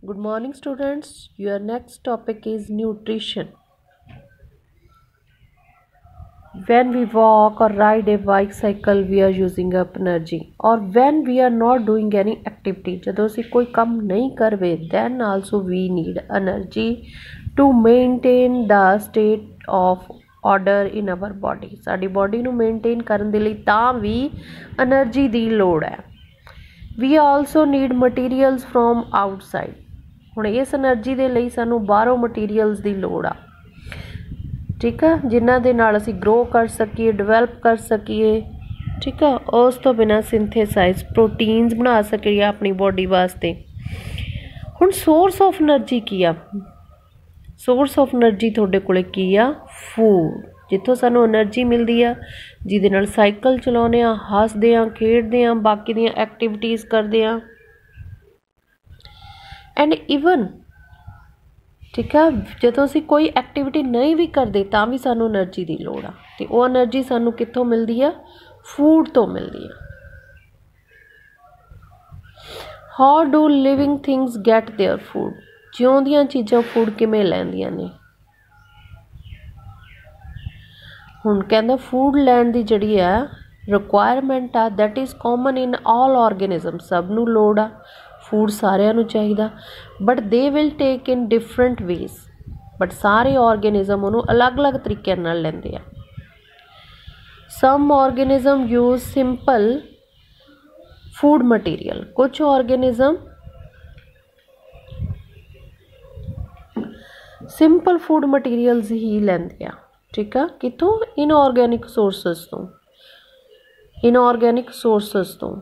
Good morning, students. Your next topic is nutrition. When we walk or ride a bicycle, we are using up energy. Or when we are not doing any activity, ਜਦੋਂ ਅਸੀਂ ਕੋਈ ਕੰਮ ਨਹੀਂ ਕਰ ਰਹੇ, then also we need energy to maintain the state of order in our body. ਸਾਡੀ body ਨੂੰ maintain ਕਰਨ ਦੇ ਲਈ ਤਾਂ ਵੀ energy ਦੀ ਲੋੜ ਹੈ. We also need materials from outside. ਹੁਣ ਇਸ એનર્ਜੀ ਦੇ ਲਈ ਸਾਨੂੰ ਬਾਹਰੋਂ ਮਟੀਰੀਅਲਸ ਦੀ ਲੋੜ ਆ, ਠੀਕ ਆ, ਜਿਨ੍ਹਾਂ ਦੇ ਨਾਲ ਅਸੀਂ ਗਰੋ ਕਰ ਸਕੀਏ, ਡਿਵੈਲਪ ਕਰ ਸਕੀਏ, ਠੀਕ ਆ। ਉਸ ਤੋਂ ਬਿਨਾਂ ਸਿੰਥੇਸਾਈਜ਼ ਪ੍ਰੋਟੀਨਸ ਬਣਾ ਸਕੀਏ ਆਪਣੀ ਬੋਡੀ ਵਾਸਤੇ। ਹੁਣ ਸੋਰਸ ਆਫ એનર્ਜੀ ਕੀ ਆ? ਸੋਰਸ ਆਫ એનર્ਜੀ ਤੁਹਾਡੇ ਕੋਲ ਕੀ ਆ? ਫੂਡ, ਜਿੱਥੋਂ ਸਾਨੂੰ એનર્ਜੀ ਮਿਲਦੀ ਆ, ਜਿਹਦੇ ਨਾਲ ਸਾਈਕਲ ਚਲਾਉਂਦੇ ਹਾਂ, ਹੱਸਦੇ ਹਾਂ, ਖੇਡਦੇ ਹਾਂ, ਬਾਕੀ ਦੀਆਂ ਐਕਟੀਵਿਟੀਜ਼ ਕਰਦੇ ਹਾਂ। ਐਂਡ ਈਵਨ, ਠੀਕ ਆ, ਜਦੋਂ ਅਸੀਂ ਕੋਈ ਐਕਟੀਵਿਟੀ ਨਹੀਂ ਵੀ ਕਰਦੇ ਤਾਂ ਵੀ ਸਾਨੂੰ એનર્ਜੀ ਦੀ ਲੋੜ ਆ, ਅਤੇ ਉਹ એનર્ਜੀ ਸਾਨੂੰ ਕਿੱਥੋਂ ਮਿਲਦੀ ਆ? ਫੂਡ ਤੋਂ ਮਿਲਦੀ ਆ। How do living things get their food? ਜਿਉਂਦੀਆਂ ਚੀਜ਼ਾਂ ਫੂਡ ਕਿਵੇਂ ਲੈਂਦੀਆਂ ਨੇ? ਹੁਣ ਕਹਿੰਦਾ ਫੂਡ ਲੈਣ ਦੀ ਜਿਹੜੀ ਆ ਰਿਕੁਆਇਰਮੈਂਟ ਆ, ਦੈਟ ਇਜ਼ ਕਾਮਨ ਇਨ ਆਲ ਔਰਗੈਨਿਜ਼ਮ। ਸਭ ਨੂੰ ਲੋੜ ਆ, ਫੂਡ ਸਾਰਿਆਂ ਨੂੰ ਚਾਹੀਦਾ, but they will take in different ways. But ਸਾਰੇ ਔਰਗੈਨਿਜ਼ਮ ਉਹਨੂੰ ਅਲੱਗ-ਅਲੱਗ ਤਰੀਕਿਆਂ ਨਾਲ ਲੈਂਦੇ ਆ। ਸਮ ਔਰਗੈਨਿਜ਼ਮ ਯੂਜ਼ ਸਿੰਪਲ ਫੂਡ ਮਟੀਰੀਅਲ। ਕੁਛ ਔਰਗੈਨਿਜ਼ਮ ਸਿੰਪਲ ਫੂਡ ਮਟੀਰੀਅਲਸ ਹੀ ਲੈਂਦੇ ਆ, ਠੀਕ ਆ। ਕਿੱਥੋਂ? ਇਨਆਰਗੈਨਿਕ ਸੋਰਸਿਸ ਤੋਂ। ਇਨਆਰਗੈਨਿਕ ਸੋਰਸਿਸ ਤੋਂ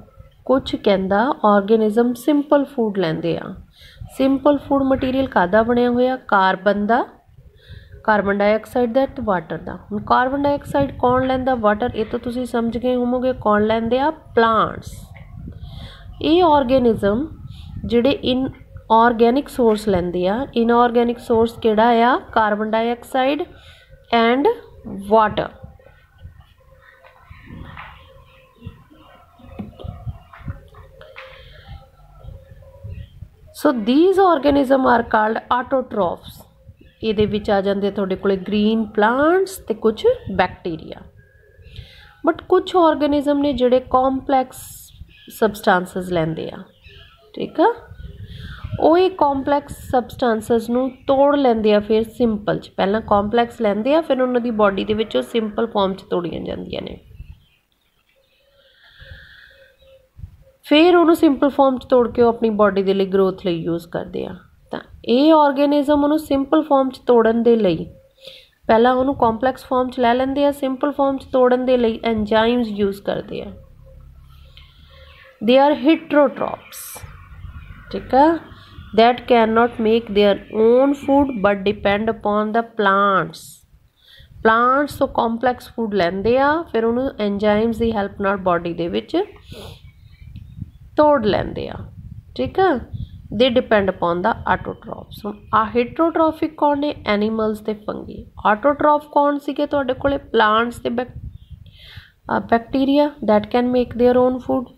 ਕੁਛ ਕਹਿੰਦਾ ਔਰਗੈਨਿਜ਼ਮ ਸਿੰਪਲ ਫੂਡ ਲੈਂਦੇ ਆ। ਸਿੰਪਲ ਫੂਡ ਮਟੀਰੀਅਲ ਕਾਹਦਾ ਬਣਿਆ ਹੋਇਆ? ਕਾਰਬਨ ਦਾ, ਕਾਰਬਨ ਡਾਈਆਕਸਾਈਡ ਦਾ ਅਤੇ ਵਾਟਰ ਦਾ। ਹੁਣ ਕਾਰਬਨ ਡਾਈਆਕਸਾਈਡ ਕੌਣ ਲੈਂਦਾ? ਵਾਟਰ। ਇਹ ਤਾਂ ਤੁਸੀਂ ਸਮਝ ਗਏ ਹੋਵੋਗੇ ਕੌਣ ਲੈਂਦੇ ਆ? ਪਲਾਂਟਸ। ਇਹ ਔਰਗੈਨਿਜ਼ਮ ਜਿਹੜੇ ਇਨਆਰਗੈਨਿਕ ਸੋਰਸ ਲੈਂਦੇ ਆ। ਇਨਆਰਗੈਨਿਕ ਸੋਰਸ ਕਿਹੜਾ ਆ? Carbon dioxide and water. So these organism are called autotrophs. ਇਹਦੇ ਵਿੱਚ ਆ ਜਾਂਦੇ ਤੁਹਾਡੇ ਕੋਲ ਗ੍ਰੀਨ ਪਲਾਂਟਸ ਅਤੇ ਕੁਛ ਬੈਕਟੀਰੀਆ। ਬਟ ਕੁਛ ਔਰਗੈਨਿਜ਼ਮ ਨੇ ਜਿਹੜੇ ਕੰਪਲੈਕਸ ਸਬਸਟੈਂਸਸ ਲੈਂਦੇ ਆ, ਠੀਕ ਆ। ਉਹ ਇਹ ਕੰਪਲੈਕਸ ਸਬਸਟੈਂਸਸ ਨੂੰ ਤੋੜ ਲੈਂਦੇ ਆ ਫਿਰ ਸਿੰਪਲ 'ਚ। ਪਹਿਲਾਂ ਕੰਪਲੈਕਸ ਲੈਂਦੇ ਆ, ਫਿਰ ਉਹਨਾਂ ਦੀ ਬੋਡੀ ਦੇ ਵਿੱਚ ਉਹ ਸਿੰਪਲ ਫਾਰਮ 'ਚ ਤੋੜੀਆਂ ਜਾਂਦੀਆਂ ਨੇ। ਫਿਰ ਉਹਨੂੰ ਸਿੰਪਲ ਫਾਰਮ 'ਚ ਤੋੜ ਕੇ ਉਹ ਆਪਣੀ ਬੋਡੀ ਦੇ ਲਈ ਗਰੋਥ ਲਈ ਯੂਜ਼ ਕਰਦੇ ਆ। ਤਾਂ ਇਹ ਔਰਗੈਨਿਜ਼ਮ ਉਹਨੂੰ ਸਿੰਪਲ ਫਾਰਮ 'ਚ ਤੋੜਨ ਦੇ ਲਈ ਪਹਿਲਾਂ ਉਹਨੂੰ ਕੰਪਲੈਕਸ ਫਾਰਮ 'ਚ ਲੈ ਲੈਂਦੇ ਆ, ਸਿੰਪਲ ਫਾਰਮ 'ਚ ਤੋੜਨ ਦੇ ਲਈ ਐਂਜ਼ਾਈਮਸ ਯੂਜ਼ ਕਰਦੇ ਆ। ਦੇ ਆਰ ਹੀਟਰੋਟ੍ਰੋਪਸ, ਠੀਕ ਆ, that cannot make their own food but depend upon the plants. Plants ਤੋਂ complex food ਲੈਂਦੇ ਆ, ਫਿਰ ਉਹਨੂੰ enzymes ਦੀ ਹੈਲਪ ਨਾਲ ਬੋਡੀ ਦੇ ਵਿੱਚ ਤੋੜ ਲੈਂਦੇ ਆ, ਠੀਕ ਆ। ਦੇ ਡਿਪੈਂਡ ਅਪੋਨ ਦਾ ਆਟੋਟ੍ਰੋਫਸ। ਹੁਣ ਆ ਹੀਟਰੋਟ੍ਰੋਫਿਕ ਕੌਣ ਨੇ? ਐਨੀਮਲਸ ਅਤੇ ਫੰਗੀ। ਆਟੋਟ੍ਰੋਫ ਕੌਣ ਸੀਗੇ ਤੁਹਾਡੇ ਕੋਲੇ? ਪਲਾਂਟਸ ਅਤੇ bacteria that can make their own food,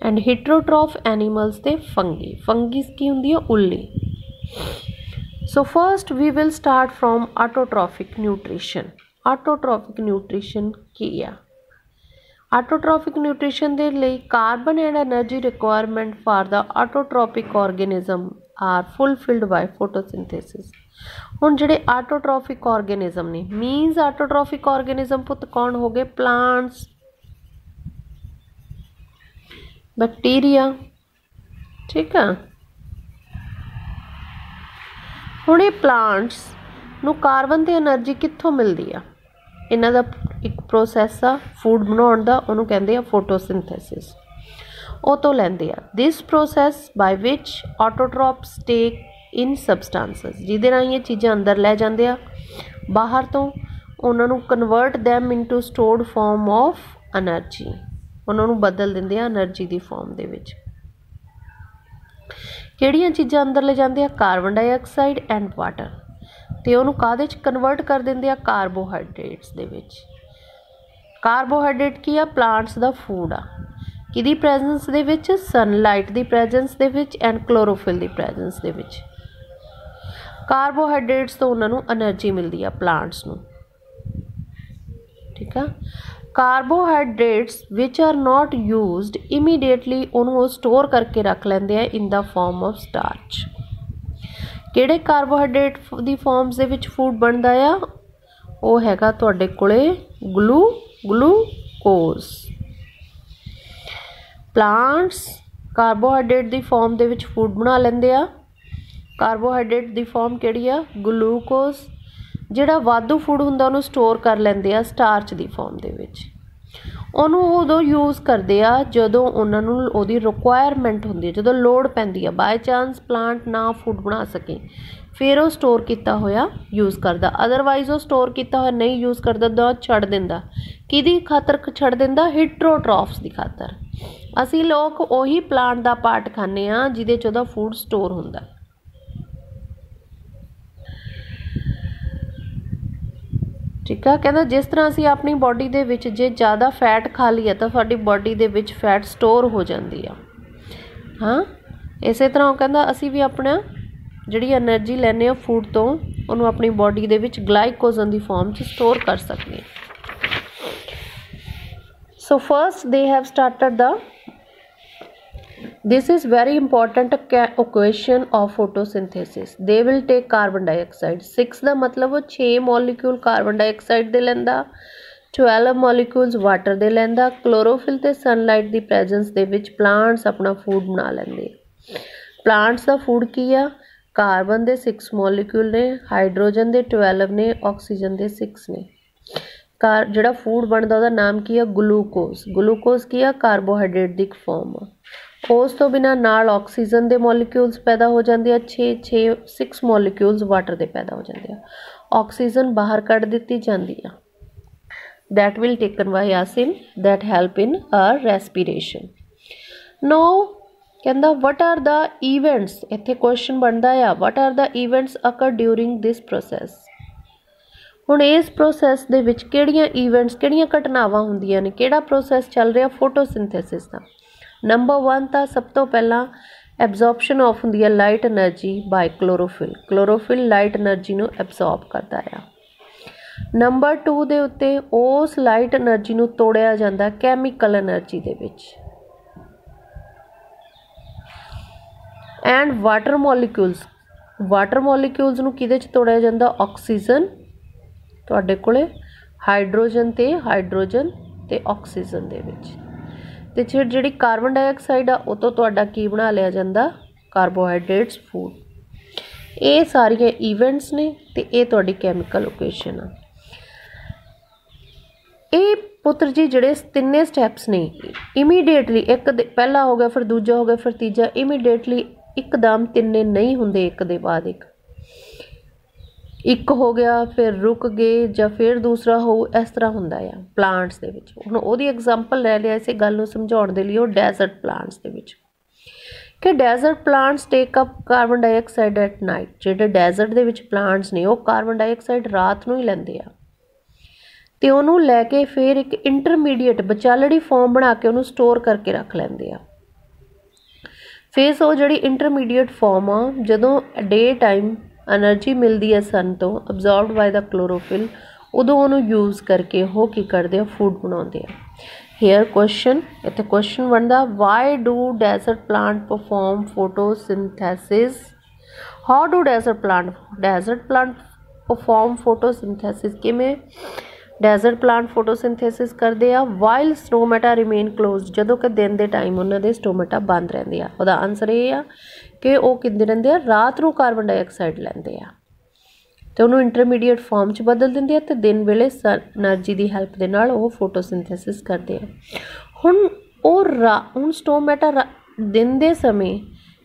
and heterotroph animals ਤੇ fungi। fungus ਕੀ ਹੁੰਦੀ ਹੈ? ਉੱਲੀ। so first we will start from autotrophic nutrition। autotrophic nutrition ਕੀ ਆ? autotrophic nutrition ਦੇ ਲਈ carbon and energy requirement for the autotrophic organism are fulfilled by photosynthesis। ਹੁਣ ਜਿਹੜੇ autotrophic organism ਨੇ, means autotrophic organism ਪੁੱਤ ਕੌਣ ਹੋ ਗਏ? plants, ਬੈਕਟੀਰੀਆ, ਠੀਕ ਆ। ਹੁਣ ਇਹ ਪਲਾਂਟਸ ਨੂੰ ਕਾਰਬਨ ਅਤੇ ਐਨਰਜੀ ਕਿੱਥੋਂ ਮਿਲਦੀ ਆ? ਇਹਨਾਂ ਦਾ ਇੱਕ ਪ੍ਰੋਸੈਸ ਆ ਫੂਡ ਬਣਾਉਣ ਦਾ, ਉਹਨੂੰ ਕਹਿੰਦੇ ਆ ਫੋਟੋਸਿੰਥੈਸਿਸ। ਉਹ ਤੋਂ ਲੈਂਦੇ ਆ। ਦਿਸ ਪ੍ਰੋਸੈਸ ਬਾਈ ਵਿਚ ਆਟੋਟ੍ਰੋਪਸ ਟੇਕ ਇਨ ਸਬਸਟੈਂਸਸ, ਜਿਹਦੇ ਰਾਹੀਂ ਇਹ ਚੀਜ਼ਾਂ ਅੰਦਰ ਲੈ ਜਾਂਦੇ ਆ ਬਾਹਰ ਤੋਂ, ਉਹਨਾਂ ਨੂੰ convert them into stored farm of energy. ਉਹਨਾਂ ਨੂੰ ਬਦਲ ਦਿੰਦੇ ਆ ਐਨਰਜੀ ਦੀ ਫਾਰਮ ਦੇ ਵਿੱਚ। ਕਿਹੜੀਆਂ ਚੀਜ਼ਾਂ ਅੰਦਰ ਲੈ ਜਾਂਦੇ ਆ? Carbon dioxide and water. ਅਤੇ ਉਹਨੂੰ ਕਾਹਦੇ 'ਚ ਕਨਵਰਟ ਕਰ ਦਿੰਦੇ ਆ? ਕਾਰਬੋਹਾਈਡਰੇਟਸ ਦੇ ਵਿੱਚ। ਕਾਰਬੋਹਾਈਡਰੇਟ ਕੀ ਆ? ਪਲਾਂਟਸ ਦਾ ਫੂਡ ਆ। ਕਿਹਦੀ ਪ੍ਰੈਜੈਂਸ ਦੇ ਵਿੱਚ? ਸਨਲਾਈਟ ਦੀ ਪ੍ਰੈਜੈਂਸ ਦੇ ਵਿੱਚ ਐਂਡ ਕਲੋਰੋਫਿਲ ਦੀ ਪ੍ਰੈਜੈਂਸ ਦੇ ਵਿੱਚ। ਕਾਰਬੋਹਾਈਡਰੇਟਸ ਤੋਂ ਉਹਨਾਂ ਨੂੰ એનર્ਜੀ ਮਿਲਦੀ ਆ ਪਲਾਂਟਸ ਨੂੰ। ਠੀਕ ਆ। ਕਾਰਬੋਹਾਈਡਰੇਟਸ ਵਿਚ ਆਰ ਨੋਟ ਯੂਜ਼ਡ ਇਮੀਡੀਏਟਲੀ ਉਹਨੂੰ ਉਹ ਸਟੋਰ ਕਰਕੇ ਰੱਖ ਲੈਂਦੇ ਆ ਇਨ ਦਾ ਫਾਰਮ ਆਫ ਸਟਾਰਚ। ਕਿਹੜੇ ਕਾਰਬੋਹਾਈਡਰੇਟ ਦੀ ਫਾਰਮਸ ਦੇ ਵਿੱਚ ਫੂਡ ਬਣਦਾ ਆ? ਉਹ ਹੈਗਾ ਤੁਹਾਡੇ ਕੋਲੇ ਗਲੂਕੋਜ਼। ਪਲਾਂਟਸ ਕਾਰਬੋਹਾਈਡਰੇਟ ਦੀ ਫਾਰਮ ਦੇ ਵਿੱਚ ਫੂਡ ਬਣਾ ਲੈਂਦੇ ਆ। ਕਾਰਬੋਹਾਈਡਰੇਟ ਦੀ ਫਾਰਮ ਕਿਹੜੀ ਆ? ਗਲੂਕੋਜ਼। ਜਿਹੜਾ ਵਾਧੂ ਫੂਡ ਹੁੰਦਾ ਉਹਨੂੰ ਸਟੋਰ ਕਰ ਲੈਂਦੇ ਆ ਸਟਾਰਚ ਦੀ ਫਾਰਮ ਦੇ ਵਿੱਚ। ਉਹਨੂੰ ਉਦੋਂ ਯੂਜ਼ ਕਰਦੇ ਆ ਜਦੋਂ ਉਹਨਾਂ ਨੂੰ ਉਹਦੀ ਰਿਕੁਆਇਰਮੈਂਟ ਹੁੰਦੀ ਹੈ, ਜਦੋਂ ਲੋੜ ਪੈਂਦੀ ਆ। ਬਾਏ ਚਾਂਸ ਪਲਾਂਟ ਨਾ ਫੂਡ ਬਣਾ ਸਕੇ ਫਿਰ ਉਹ ਸਟੋਰ ਕੀਤਾ ਹੋਇਆ ਯੂਜ਼ ਕਰਦਾ, ਅਦਰਵਾਈਜ਼ ਉਹ ਸਟੋਰ ਕੀਤਾ ਹੋਇਆ ਨਹੀਂ ਯੂਜ਼ ਕਰਦਾ ਤਾਂ ਛੱਡ ਦਿੰਦਾ। ਕਿਹਦੀ ਖਾਤਰ ਛੱਡ ਦਿੰਦਾ? ਹੀਟਰੋਟ੍ਰੋਫਸ ਦੀ ਖਾਤਰ। ਅਸੀਂ ਲੋਕ ਉਹੀ ਪਲਾਂਟ ਦਾ ਪਾਰਟ ਖਾਂਦੇ ਹਾਂ ਜਿਹਦੇ 'ਚ ਉਹਦਾ ਫੂਡ ਸਟੋਰ ਹੁੰਦਾ। ਠੀਕ ਆ। ਕਹਿੰਦਾ ਜਿਸ ਤਰ੍ਹਾਂ ਅਸੀਂ ਆਪਣੀ ਬੋਡੀ ਦੇ ਵਿੱਚ ਜੇ ਜ਼ਿਆਦਾ ਫੈਟ ਖਾ ਲਈਏ ਤਾਂ ਸਾਡੀ ਬੋਡੀ ਦੇ ਵਿੱਚ ਫੈਟ ਸਟੋਰ ਹੋ ਜਾਂਦੀ ਆ। ਹਾਂ, ਇਸੇ ਤਰ੍ਹਾਂ ਉਹ ਕਹਿੰਦਾ ਅਸੀਂ ਵੀ ਆਪਣਾ ਜਿਹੜੀ ਐਨਰਜੀ ਲੈਂਦੇ ਹਾਂ ਫੂਡ ਤੋਂ ਉਹਨੂੰ ਆਪਣੀ ਬੋਡੀ ਦੇ ਵਿੱਚ ਗਲਾਈਕੋਜਨ ਦੀ ਫਾਰਮ 'ਚ ਸਟੋਰ ਕਰ ਸਕਦੇ ਹਾਂ। ਸੋ first they have started the this is very important equation of photosynthesis. They will take carbon dioxide 6 ਦਾ ਮਤਲਬ ਉਹ 6 ਮੋਲੀਕਿਊਲ ਕਾਰਬਨ ਡਾਈਆਕਸਾਈਡ ਦੇ ਲੈਂਦਾ, 12 ਮੋਲੀਕਿਊਲਸ ਵਾਟਰ ਦੇ ਲੈਂਦਾ। ਕਲੋਰੋਫਿਲ ਤੇ ਸਨਲਾਈਟ ਦੀ ਪ੍ਰੈਜ਼ੈਂਸ ਦੇ ਵਿੱਚ ਪਲਾਂਟਸ ਆਪਣਾ ਫੂਡ ਬਣਾ ਲੈਂਦੇ। ਪਲਾਂਟਸ ਦਾ ਫੂਡ ਕੀ ਆ? ਕਾਰਬਨ ਦੇ 6 ਮੋਲੀਕਿਊਲ ਨੇ, ਹਾਈਡਰੋਜਨ ਦੇ 12 ਨੇ, ਆਕਸੀਜਨ ਦੇ 6 ਨੇ। ਜਿਹੜਾ ਫੂਡ ਬਣਦਾ ਉਹਦਾ ਨਾਮ ਕੀ ਆ? ਗਲੂਕੋਜ਼। ਗਲੂਕੋਜ਼ ਕੀ ਆ? ਕਾਰਬੋਹਾਈਡਰੇਟ ਦੀ ਇੱਕ ਫਾਰਮ ਆ। ਉਸ ਤੋਂ ਬਿਨਾਂ ਨਾਲ ਆਕਸੀਜਨ ਦੇ ਮੋਲੀਕਿਊਲਸ ਪੈਦਾ ਹੋ ਜਾਂਦੇ ਆ, 6 ਮੋਲੀਕਿਊਲਸ ਵਾਟਰ ਦੇ ਪੈਦਾ ਹੋ ਜਾਂਦੇ ਆ। ਆਕਸੀਜਨ ਬਾਹਰ ਕੱਢ ਦਿੱਤੀ ਜਾਂਦੀ ਆ। that will taken by us in that help in our respiration. Now ਕਹਿੰਦਾ what are the events, ਇੱਥੇ ਕੁਐਸਚਨ ਬਣਦਾ ਆ what are the events occur during this process. ਹੁਣ ਇਸ ਪ੍ਰੋਸੈਸ ਦੇ ਵਿੱਚ ਕਿਹੜੀਆਂ ਈਵੈਂਟਸ, ਕਿਹੜੀਆਂ ਘਟਨਾਵਾਂ ਹੁੰਦੀਆਂ ਨੇ, ਕਿਹੜਾ ਪ੍ਰੋਸੈਸ ਚੱਲ ਰਿਹਾ? ਫੋਟੋਸਿੰਥੇਸਿਸ ਦਾ। ਨੰਬਰ 1 ਤਾਂ ਸਭ ਤੋਂ ਪਹਿਲਾਂ ਐਬਜ਼ੋਰਪਸ਼ਨ ਆਫ ਹੁੰਦੀ ਹੈ ਲਾਈਟ એનર્ਜੀ ਬਾਈ ਕਲੋਰੋਫਿਲ। ਕਲੋਰੋਫਿਲ ਲਾਈਟ એનર્ਜੀ ਨੂੰ ਐਬਜ਼ੋਰਬ ਕਰਦਾ ਆ। ਨੰਬਰ 2 ਦੇ ਉੱਤੇ ਉਸ ਲਾਈਟ એનર્ਜੀ ਨੂੰ ਤੋੜਿਆ ਜਾਂਦਾ ਕੈਮੀਕਲ એનર્ਜੀ ਦੇ ਵਿੱਚ। ਐਂਡ ਵਾਟਰ ਮੋਲੀਕਿਊਲਸ ਨੂੰ ਕਿਹਦੇ 'ਚ ਤੋੜਿਆ ਜਾਂਦਾ? ਆਕਸੀਜਨ, ਤੁਹਾਡੇ ਕੋਲੇ ਹਾਈਡਰੋਜਨ ਤੇ ਆਕਸੀਜਨ ਦੇ ਵਿੱਚ। ਤੇ ਜਿਹੜੀ ਕਾਰਬਨ ਡਾਈਆਕਸਾਈਡ ਆ ਉਹ ਤੋਂ ਤੁਹਾਡਾ ਕੀ ਬਣਾ ਲਿਆ ਜਾਂਦਾ? Carbohydrates food. ਇਹ ਸਾਰੀਆਂ ਈਵੈਂਟਸ ਨੇ ਤੇ ਇਹ ਤੁਹਾਡੀ ਕੈਮੀਕਲ ਇਕੁਏਸ਼ਨ ਆ। ਇਹ ਪੁੱਤਰ ਜੀ ਜਿਹੜੇ ਤਿੰਨੇ ਸਟੈਪਸ ਨੇ ਇਮੀਡੀਏਟਲੀ ਇੱਕ ਪਹਿਲਾ ਹੋ ਗਿਆ, ਫਿਰ ਦੂਜਾ ਹੋ ਗਿਆ, ਫਿਰ ਤੀਜਾ। ਇਮੀਡੀਏਟਲੀ ਇੱਕਦਮ ਤਿੰਨੇ ਨਹੀਂ ਹੁੰਦੇ, ਇੱਕ ਦੇ ਬਾਅਦ ਇੱਕ ਹੋ ਗਿਆ ਫਿਰ ਰੁਕ ਗਏ ਜਾਂ ਫਿਰ ਦੂਸਰਾ ਹੋਊ, ਇਸ ਤਰ੍ਹਾਂ ਹੁੰਦਾ ਆ ਪਲਾਂਟਸ ਦੇ ਵਿੱਚ। ਹੁਣ ਉਹਦੀ ਐਗਜ਼ਾਮਪਲ ਲੈ ਲਿਆ ਇਸੇ ਗੱਲ ਨੂੰ ਸਮਝਾਉਣ ਦੇ ਲਈ, ਉਹ ਡੈਜ਼ਰਟ ਪਲਾਂਟਸ ਦੇ ਵਿੱਚ ਕਿ desert plants take up carbon dioxide at night. ਜਿਹੜੇ ਡੈਜ਼ਰਟ ਦੇ ਵਿੱਚ ਪਲਾਂਟਸ ਨੇ ਉਹ ਕਾਰਬਨ ਡਾਈਆਕਸਾਈਡ ਰਾਤ ਨੂੰ ਹੀ ਲੈਂਦੇ ਆ ਤੇ ਉਹਨੂੰ ਲੈ ਕੇ ਫਿਰ ਇੱਕ ਇੰਟਰਮੀਡੀਏਟ ਵਿਚਾਲੜੀ ਫਾਰਮ ਬਣਾ ਕੇ ਉਹਨੂੰ ਸਟੋਰ ਕਰਕੇ ਰੱਖ ਲੈਂਦੇ ਆ। ਫਿਰ ਉਹ ਜਿਹੜੀ ਇੰਟਰਮੀਡੀਏਟ ਫਾਰਮ ਆ ਜਦੋਂ ਡੇ ਟਾਈਮ ਐਨਰਜੀ ਮਿਲਦੀ ਹੈ ਸਨ ਤੋਂ ਅਬਜ਼ੋਰਬਡ ਬਾਈ ਦਾ ਕਲੋਰੋਫਿਲ, ਉਦੋਂ ਉਹਨੂੰ ਯੂਜ਼ ਕਰਕੇ ਉਹ ਕੀ ਕਰਦੇ ਆ? ਫੂਡ ਬਣਾਉਂਦੇ ਆ। ਹੇਅਰ ਕੁਐਸਚਨ, ਇੱਥੇ ਕੁਐਸਚਨ ਬਣਦਾ why do desert plant perform photosynthesis. How do desert plant perform photosynthesis. ਕਿਵੇਂ ਡੈਜ਼ਰਟ ਪਲਾਂਟ ਫੋਟੋਸਿੰਥੈਸਿਸ ਕਰਦੇ ਆ? ਵਾਈਲ ਸਟੋਮੈਟਾ ਰਿਮੇਨ ਕਲੋਜ਼, ਜਦੋਂ ਕਿ ਦਿਨ ਦੇ ਟਾਈਮ ਉਹਨਾਂ ਦੇ ਸਟੋਮੈਟਾ ਬੰਦ ਰਹਿੰਦੇ ਆ। ਉਹਦਾ ਆਨਸਰ ਇਹ ਆ ਕਿ ਉਹ ਕਿੰਦੇ ਰਹਿੰਦੇ ਆ? ਰਾਤ ਨੂੰ ਕਾਰਬਨ ਡਾਈਆਕਸਾਈਡ ਲੈਂਦੇ ਆ ਤੇ ਉਹਨੂੰ ਇੰਟਰਮੀਡੀਏਟ ਫਾਰਮ 'ਚ ਬਦਲ ਦਿੰਦੇ ਆ ਤੇ ਦਿਨ ਵੇਲੇ એનર્ਜੀ ਦੀ ਹੈਲਪ ਦੇ ਨਾਲ ਉਹ ਫੋਟੋਸਿੰਥੈਸਿਸ ਕਰਦੇ ਆ। ਹੁਣ ਸਟੋਮੈਟਾ ਦਿਨ ਦੇ ਸਮੇਂ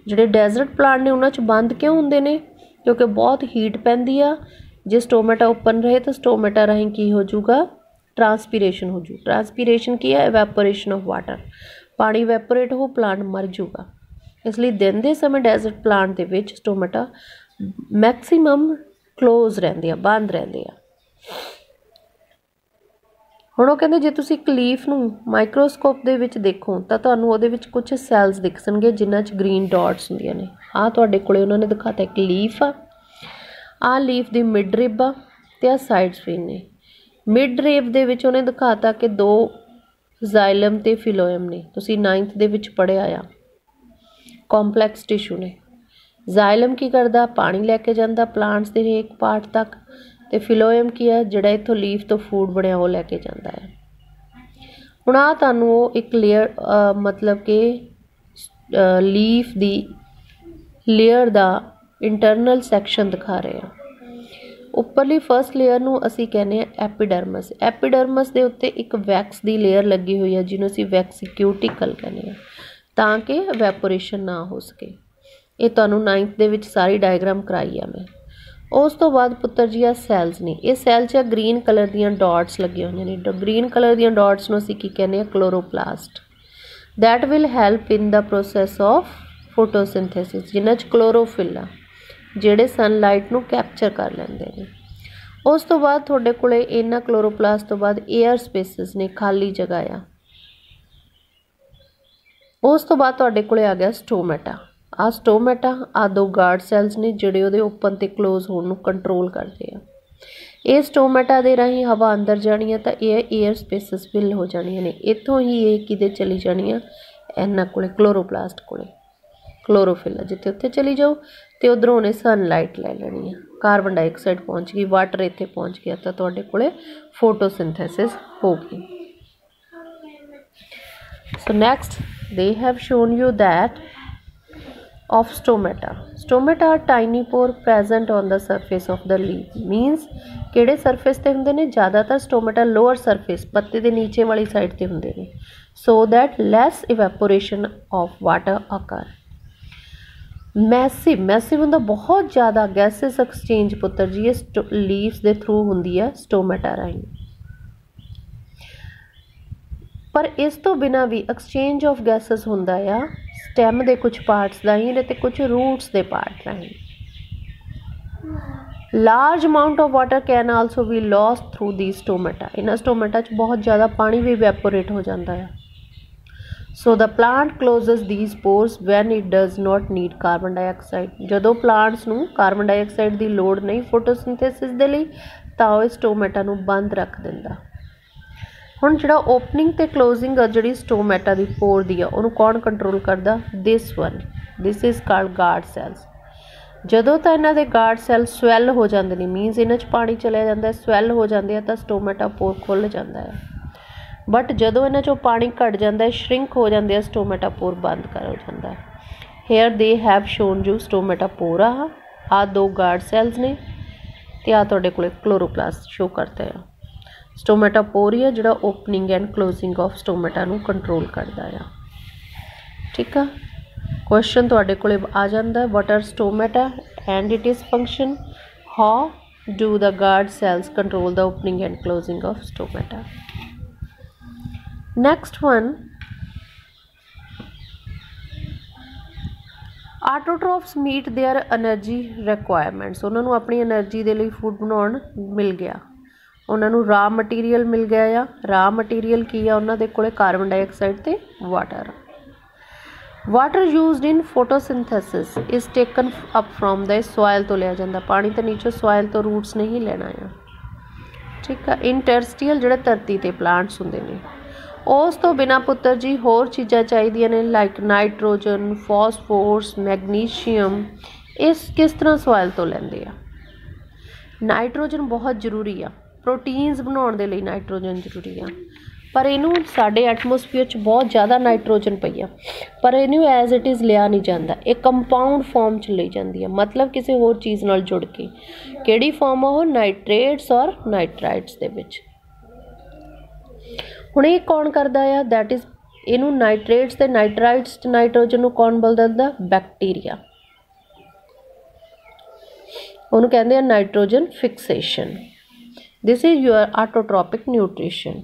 ਜਿਹੜੇ ਡੈਜ਼ਰਟ ਪਲਾਂਟ ਨੇ ਉਹਨਾਂ 'ਚ ਬੰਦ ਕਿਉਂ ਹੁੰਦੇ ਨੇ? ਕਿਉਂਕਿ ਬਹੁਤ ਹੀਟ ਪੈਂਦੀ ਆ। ਜੇ ਸਟੋਮੈਟਾ ਓਪਨ ਰਹੇ ਤਾਂ ਸਟੋਮੈਟਾ ਰਾਹੀਂ ਕੀ ਹੋ ਜਾਊਗਾ? ਟਰਾਂਸਪੀਰੇਸ਼ਨ ਹੋ ਜੂ। ਟਰਾਂਸਪੀਰੇਸ਼ਨ ਕੀ ਹੈ? Evaporation of water. ਪਾਣੀ ਇਵੈਪੋਰੇਟ ਹੋ, ਪਲਾਂਟ ਮਰ ਜੂਗਾ। ਇਸ ਲਈ ਦਿਨ ਦੇ ਸਮੇਂ ਡੈਜ਼ਰਟ ਪਲਾਂਟ ਦੇ ਵਿੱਚ ਸਟੋਮੈਟਾ ਮੈਕਸੀਮਮ ਕਲੋਜ਼ ਰਹਿੰਦੇ ਆ, ਬੰਦ ਰਹਿੰਦੇ ਆ। ਹੁਣ ਉਹ ਕਹਿੰਦੇ ਜੇ ਤੁਸੀਂ ਇੱਕ ਲੀਫ ਨੂੰ ਮਾਈਕਰੋਸਕੋਪ ਦੇ ਵਿੱਚ ਦੇਖੋ ਤਾਂ ਤੁਹਾਨੂੰ ਉਹਦੇ ਵਿੱਚ ਕੁਝ ਸੈਲਸ ਦਿਖਣਗੇ ਜਿਨ੍ਹਾਂ 'ਚ ਗ੍ਰੀਨ ਡਾਟਸ ਹੁੰਦੀਆਂ ਨੇ। ਆਹ ਤੁਹਾਡੇ ਕੋਲੇ ਉਹਨਾਂ ਨੇ ਦਿਖਾਤਾ ਇੱਕ ਲੀਫ ਆ। ਆ ਲੀਫ ਦੀ ਮਿਡ ਰਿਬ ਆ ਤੇ ਆ ਸਾਈਡਸ ਵੀ ਨੇ। ਮਿਡ ਰਿਬ ਦੇ ਵਿੱਚ ਉਹਨੇ ਦਿਖਾਤਾ ਕਿ 2 ਜ਼ਾइलम ਤੇ ਫਿਲੋਇਮ ਨੇ। ਤੁਸੀਂ 9th ਦੇ ਵਿੱਚ ਪੜ੍ਹਿਆ ਆ ਕੰਪਲੈਕਸ ਟਿਸ਼ੂ ਨੇ। ਜ਼ਾइलम ਕੀ ਕਰਦਾ, ਪਾਣੀ ਲੈ ਕੇ ਜਾਂਦਾ ਪਲਾਂਟਸ ਦੇ ਹਰੇਕ ਪਾਰਟ ਤੱਕ, ਤੇ ਫਿਲੋਇਮ ਕੀ ਹੈ ਜਿਹੜਾ ਇੱਥੋਂ ਲੀਫ ਤੋਂ ਫੂਡ ਬਣਿਆ ਉਹ ਲੈ ਕੇ ਜਾਂਦਾ ਹੈ। ਹੁਣ ਆ ਤੁਹਾਨੂੰ ਉਹ ਇੱਕ ਲੇਅਰ ਮਤਲਬ ਕਿ ਲੀਫ ਦੀ ਲੇਅਰ ਦਾ ਇੰਟਰਨਲ ਸੈਕਸ਼ਨ ਦਿਖਾ ਰਹੇ ਆ। ਉੱਪਰਲੀ ਫਸਟ ਲੇਅਰ ਨੂੰ ਅਸੀਂ ਕਹਿੰਦੇ ਹਾਂ ਐਪੀਡਰਮਸ। ਐਪੀਡਰਮਸ ਦੇ ਉੱਤੇ ਇੱਕ ਵੈਕਸ ਦੀ ਲੇਅਰ ਲੱਗੀ ਹੋਈ ਹੈ ਜਿਹਨੂੰ ਅਸੀਂ ਵੈਕਸੀਕਿਊਟੀਕਲ ਕਹਿੰਦੇ ਹਾਂ, ਤਾਂ ਕਿ ਵੈਪੋਰੇਸ਼ਨ ਨਾ ਹੋ ਸਕੇ। ਇਹ ਤੁਹਾਨੂੰ 9th ਦੇ ਵਿੱਚ ਸਾਰੀ ਡਾਇਗਰਾਮ ਕਰਾਈ ਆ ਮੈਂ। ਉਸ ਤੋਂ ਬਾਅਦ ਪੁੱਤਰ ਜੀ ਆ ਸੈਲਸ ਨੇ। ਇਹ ਸੈਲ 'ਚ ਗ੍ਰੀਨ ਕਲਰ ਦੀਆਂ ਡਾਟਸ ਲੱਗੀਆਂ ਹੋਈਆਂ ਨੇ। ਗ੍ਰੀਨ ਕਲਰ ਦੀਆਂ ਡਾਟਸ ਨੂੰ ਅਸੀਂ ਕੀ ਕਹਿੰਦੇ ਹਾਂ, chloroplast. That will help in the process of photosynthesis, ਜਿਨ੍ਹਾਂ 'ਚ ਕਲੋਰੋਫਿਲ ਆ ਜਿਹੜੇ ਸਨਲਾਈਟ ਨੂੰ ਕੈਪਚਰ ਕਰ ਲੈਂਦੇ ਨੇ। ਉਸ ਤੋਂ ਬਾਅਦ ਤੁਹਾਡੇ ਕੋਲੇ ਇਹਨਾਂ ਕਲੋਰੋਪਲਾਸਟ ਤੋਂ ਬਾਅਦ ਏਅਰ ਸਪੇਸਿਸ ਨੇ, ਖਾਲੀ ਜਗ੍ਹਾ ਆ। ਉਸ ਤੋਂ ਬਾਅਦ ਤੁਹਾਡੇ ਕੋਲੇ ਆ ਗਿਆ ਸਟੋਮੈਟਾ। ਆ ਸਟੋਮੈਟਾ ਆ 2 ਗਾਰਡ ਸੈਲਸ ਨੇ ਜਿਹੜੇ ਉਹਦੇ ਓਪਨ ਤੇ ਕਲੋਜ਼ ਹੋਣ ਨੂੰ ਕੰਟਰੋਲ ਕਰਦੇ ਆ। ਇਹ ਸਟੋਮੈਟਾ ਦੇ ਰਾਹੀਂ ਹਵਾ ਅੰਦਰ ਜਾਣੀ ਹੈ ਤਾਂ ਇਹ ਏਅਰ ਸਪੇਸਿਸ ਫਿਲ ਹੋ ਜਾਣੀਆਂ ਨੇ। ਇੱਥੋਂ ਹੀ ਇਹ ਕਿਤੇ ਚਲੀ ਜਾਣੀਆਂ, ਇਹਨਾਂ ਕੋਲੇ ਕਲੋਰੋਪਲਾਸਟ ਕੋਲੇ ਕਲੋਰੋਫਿਲ ਆ, ਜਿੱਥੇ ਉੱਥੇ ਚਲੀ ਜਾਓ ਤੇ ਉਧਰੋਂ ਉਹਨੇ ਸਨਲਾਈਟ ਲੈ ਲੈਣੀ ਆ। ਕਾਰਬਨ ਡਾਈਆਕਸਾਈਡ ਪਹੁੰਚ ਗਈ, ਵਾਟਰ ਇੱਥੇ ਪਹੁੰਚ ਗਿਆ ਤਾਂ ਤੁਹਾਡੇ ਕੋਲੇ ਫੋਟੋਸਿੰਥੇਸਿਸ ਹੋ ਗਈ। So next they have shown you that of stomata. Stomata are tiny pore present on the surface of the leaf, means ਕਿਹੜੇ ਸਰਫੇਸ ਤੇ ਹੁੰਦੇ ਨੇ, ਜ਼ਿਆਦਾਤਰ ਸਟੋਮੇਟਾ ਲੋਅਰ ਸਰਫੇਸ ਪੱਤੇ ਦੇ ਨੀਚੇ ਵਾਲੀ ਸਾਈਡ ਤੇ ਹੁੰਦੇ ਨੇ, so that less evaporation of water occur. Massive ਹੁੰਦਾ ਬਹੁਤ ਜ਼ਿਆਦਾ ਗੈਸਿਸ ਐਕਸਚੇਂਜ ਪੁੱਤਰ ਜੀ ਇਹ ਲੀਵਸ ਦੇ ਥਰੂ ਹੁੰਦੀ ਹੈ ਸਟੋਮੇਟਾ ਰਾਹੀਂ। ਪਰ ਇਸ ਤੋਂ ਬਿਨਾਂ ਵੀ ਐਕਸਚੇਂਜ ਆਫ ਗੈਸਿਸ ਹੁੰਦਾ ਆ ਸਟੈਮ ਦੇ ਕੁਝ ਪਾਰਟਸ ਰਾਹੀਂ ਅਤੇ ਕੁਝ ਰੂਟਸ ਦੇ ਪਾਰਟ ਰਾਹੀਂ। Large amount of water can also be lost through the stomata. ਇਹਨਾਂ ਸਟੋਮੇਟਾ 'ਚ ਬਹੁਤ ਜ਼ਿਆਦਾ ਪਾਣੀ ਵੀ ਵੈਪੋਰੇਟ ਹੋ ਜਾਂਦਾ ਆ। So the plant closes these pores when it does not need carbon dioxide. ਜਦੋਂ ਪਲਾਂਟਸ ਨੂੰ ਕਾਰਬਨ ਡਾਈਆਕਸਾਈਡ ਦੀ ਲੋੜ ਨਹੀਂ ਫੋਟੋਸਿੰਥੇਸਿਸ ਦੇ ਲਈ ਤਾਂ ਉਹ ਸਟੋਮੇਟਾ ਨੂੰ ਬੰਦ ਰੱਖ ਦਿੰਦਾ। ਹੁਣ ਜਿਹੜਾ ਓਪਨਿੰਗ ਤੇ ਕਲੋਜ਼ਿੰਗ ਆ ਜਿਹੜੀ ਸਟੋਮੇਟਾ ਦੀ ਪੋਰ ਦੀ ਆ ਉਹਨੂੰ ਕੌਣ ਕੰਟਰੋਲ ਕਰਦਾ, this is called guard cells. ਜਦੋਂ ਤਾਂ ਇਹਨਾਂ ਦੇ ਗਾਰਡ ਸੈਲ ਸਵੈਲ ਹੋ ਜਾਂਦੇ ਨੇ, ਮੀਨਸ ਇਹਨਾਂ 'ਚ ਪਾਣੀ ਚਲਿਆ ਜਾਂਦਾ, ਸਵੈਲ ਹੋ ਜਾਂਦੇ ਆ ਤਾਂ ਸਟੋਮੇਟਾ ਪੋਰ ਖੁੱਲ੍ਹ ਜਾਂਦਾ ਹੈ। ਬਟ ਜਦੋਂ ਇਹਨਾਂ 'ਚੋਂ ਪਾਣੀ ਘੱਟ ਜਾਂਦਾ, ਸ਼ਰਿੰਕ ਹੋ ਜਾਂਦੇ ਆ, ਸਟੋਮੇਟਾ ਪੋਰ ਬੰਦ ਕਰ ਹੋ ਜਾਂਦਾ। Here they have shown you stomata pore ਆ 2 ਗਾਰਡ ਸੈਲਸ ਨੇ ਤੇ ਆ ਤੁਹਾਡੇ ਕੋਲ ਕਲੋਰੋਪਲਾਸਟ ਸ਼ੋ ਕਰਦਾ ਆ। ਸਟੋਮੇਟਾ ਪੋਰ ਹੀ ਆ ਜਿਹੜਾ opening and closing of stomata ਨੂੰ ਕੰਟਰੋਲ ਕਰਦਾ ਆ। ਠੀਕ ਆ, ਕੁਐਸਚਨ ਤੁਹਾਡੇ ਕੋਲੇ ਆ ਜਾਂਦਾ, what are stomata and it is function, how do the guard cells control the opening and closing of stomata. Next one, autotrophs meet their energy requirements. ਉਹਨਾਂ ਨੂੰ ਆਪਣੀ ਐਨਰਜੀ ਦੇ ਲਈ ਫੂਡ ਬਣਾਉਣ ਮਿਲ ਗਿਆ, ਉਹਨਾਂ ਨੂੰ ਰਾ ਮਟੀਰੀਅਲ ਮਿਲ ਗਿਆ ਆ। ਰਾ ਮਟੀਰੀਅਲ ਕੀ ਆ ਉਹਨਾਂ ਦੇ ਕੋਲੇ, ਕਾਰਬਨ ਡਾਈਆਕਸਾਈਡ ਤੇ water. Water used in photosynthesis is taken up from the soil ਤੋਂ ਲਿਆ ਜਾਂਦਾ, ਪਾਣੀ ਤਾਂ ਨੀਚੋਂ ਸੋਇਲ ਤੋਂ ਰੂਟਸ ਨਹੀਂ ਲੈਣਾ ਆ। ਠੀਕ ਆ, ਇੰਟਰਸਟੀਅਲ ਜਿਹੜੇ ਧਰਤੀ ਤੇ ਪਲਾਂਟਸ ਹੁੰਦੇ ਨੇ। ਉਸ ਤੋਂ ਬਿਨਾਂ ਪੁੱਤਰ ਜੀ ਹੋਰ ਚੀਜ਼ਾਂ ਚਾਹੀਦੀਆਂ ਨੇ, ਲਾਈਕ ਨਾਈਟ੍ਰੋਜਨ, ਫੋਸਫੋਰਸ, ਮੈਗਨੀਸ਼ੀਅਮ। ਇਸ ਕਿਸ ਤਰ੍ਹਾਂ ਸੋਇਲ ਤੋਂ ਲੈਂਦੇ ਆ। ਨਾਈਟ੍ਰੋਜਨ ਬਹੁਤ ਜ਼ਰੂਰੀ ਆ, ਪ੍ਰੋਟੀਨਸ ਬਣਾਉਣ ਦੇ ਲਈ ਨਾਈਟ੍ਰੋਜਨ ਜ਼ਰੂਰੀ ਆ, ਪਰ ਇਹਨੂੰ ਸਾਡੇ ਐਟਮੋਸਫੀਅਰ 'ਚ ਬਹੁਤ ਜ਼ਿਆਦਾ ਨਾਈਟ੍ਰੋਜਨ ਪਈ ਆ, ਪਰ ਇਹਨੂੰ ਐਜ਼ ਇਟ ਇਜ਼ ਲਿਆ ਨਹੀਂ ਜਾਂਦਾ, ਇਹ ਕੰਪਾਊਂਡ ਫਾਰਮ 'ਚ ਲਈ ਜਾਂਦੀ ਆ, ਮਤਲਬ ਕਿਸੇ ਹੋਰ ਚੀਜ਼ ਨਾਲ ਜੁੜ ਕੇ। ਕਿਹੜੀ ਫਾਰਮ ਆ ਉਹ, ਨਾਈਟ੍ਰੇਟਸ ਔਰ ਨਾਈਟਰਾਈਟਸ ਦੇ ਵਿੱਚ। ਹੁਣ ਇਹ ਕੌਣ ਕਰਦਾ ਆ, ਦੈਟ ਇਜ਼ ਇਹਨੂੰ ਨਾਈਟ੍ਰੇਟਸ ਤੇ ਨਾਈਟਰਾਈਟਸ 'ਚ ਨਾਈਟ੍ਰੋਜਨ ਨੂੰ ਕੌਣ ਬਦਲਦਾ, ਬੈਕਟੀਰੀਆ। ਉਹਨੂੰ ਕਹਿੰਦੇ ਆ nitrogen fixation. This is your autotrophic nutrition.